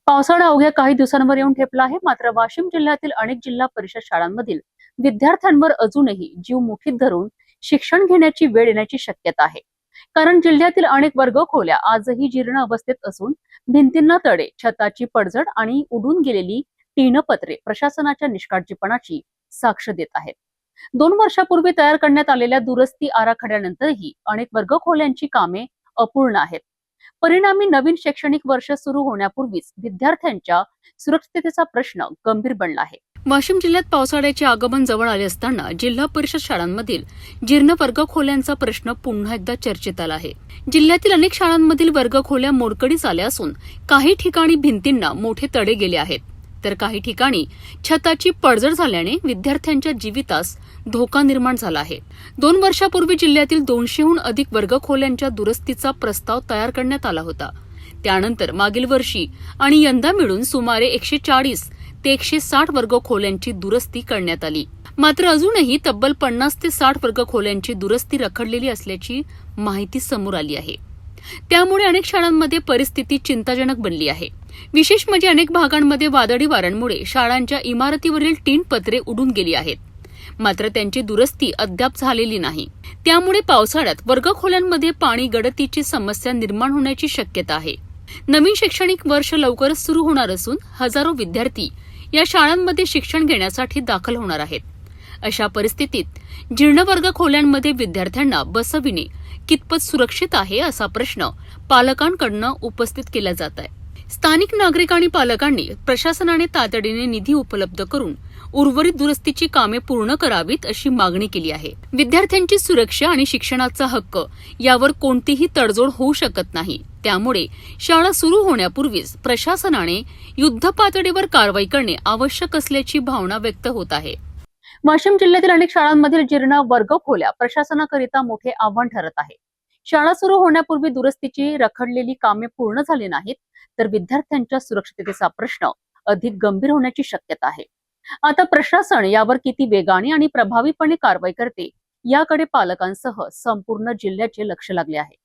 पावसाळा अवघ्या काही दिवसांवर येऊन ठेपला आहे. मात्र वाशिम जिल्ह्यातील अनेक जिल्हा परिषद शाळांमधील विद्यार्थ्यांवर अजूनही जीव मुठीत धरून शिक्षण घेण्याची वेळ येण्याची शक्यता आहे. कारण जिल्ह्यातील अनेक वर्गखोल्या आजही जीर्ण अवस्थेत असून भिंतींना तडे, छताची पडझड आणि उडून गेलेली टीनपत्रे प्रशासनाच्या निष्काळजीपणाची साक्ष देत आहेत. 2 वर्षापूर्वी तयार करण्यात आलेल्या दुरुस्ती आराखड्यानंतरही अनेक वर्गखोल्यांची कामे अपूर्ण आहेत. परिणामी नवीन शैक्षणिक वर्ष सुरू होण्यापूर्वीच विद्यार्थ्यांच्या सुरक्षिततेचा प्रश्न गंभीर बनला आहे. वाशिम जिल्ह्यात पावसाळ्याचे आगमन जवळ आले असताना जिल्हा परिषद शाळांमधील जीर्ण वर्गखोल्यांचा प्रश्न पुन्हा एकदा चर्चेत आला आहे. जिल्ह्यातील अनेक शाळांमधील वर्गखोल्या मोडकळीस आल्या असून काही ठिकाणी भिंतींना मोठे तडे गेले आहेत, तर काही ठिकाणी छताची पडझड झाल्याने विद्यार्थ्यांच्या जीवितास धोका निर्माण झाला आहे. 2 वर्षापूर्वी जिल्ह्यातील 200हून अधिक वर्गखोल्यांच्या दुरुस्तीचा प्रस्ताव तयार करण्यात आला होता. त्यानंतर मागील वर्षी आणि यंदा मिळून सुमारे 140 ते 160 वर्गखोल्यांची दुरुस्ती करण्यात आली. मात्र अजूनही तब्बल 50 ते 60 वर्गखोल्यांची दुरुस्ती रखडलेली असल्याची माहिती समोर आली आहे. त्यामुळे अनेक शाळांमध्ये परिस्थिती चिंताजनक बनली आहे. विशेष म्हणजे अनेक भागांमध्ये वादळी वाऱ्यांमुळे शाळांच्या इमारतीवरील टीन पत्रे उडून गेली आहेत, मात्र त्यांची दुरुस्ती अद्याप झालेली नाही. त्यामुळे पावसाळ्यात वर्गखोल्यांमध्ये पाणी गळतीची समस्या निर्माण होण्याची शक्यता आहे. नवीन शैक्षणिक वर्ष लवकरच सुरू होणार असून हजारो विद्यार्थी या शाळांमध्ये शिक्षण घेण्यासाठी दाखल होणार आहेत. अशा परिस्थितीत जीर्ण वर्गखोल्यांमध्ये विद्यार्थ्यांना बसविणे कितपत सुरक्षित आहे असा प्रश्न पालकांकडून उपस्थित केला जात आहे. स्थानिक नागरिक आणि पालकांनी प्रशासनाने तातडीने निधी उपलब्ध करून उर्वरित दुरुस्तीची कामे पूर्ण करावीत अशी मागणी केली आहे. विद्यार्थ्यांची सुरक्षा आणि शिक्षणाचा हक्क यावर कोणतीही तडजोड होऊ शकत नाही. त्यामुळे शाळा सुरू होण्यापूर्वीच प्रशासनाने युद्धपातळीवर कारवाई करणे आवश्यक असल्याची भावना व्यक्त होत आहे. वाशिम जिल्ह्यातील अनेक शाळांमधील जीर्ण वर्गखोल्या प्रशासनाकरिता मोठे आव्हान ठरत आहे. शाळा सुरू होण्यापूर्वी दुरुस्तीची रखडलेली कामे पूर्ण झाली नाहीत, तर विद्यार्थ्यांच्या सुरक्षिततेचा प्रश्न अधिक गंभीर होण्याची शक्यता आहे. आता प्रशासन यावर किती वेगाने आणि प्रभावीपणे कारवाई करते याकडे पालकांसह संपूर्ण जिल्ह्याचे लक्ष लागले आहे.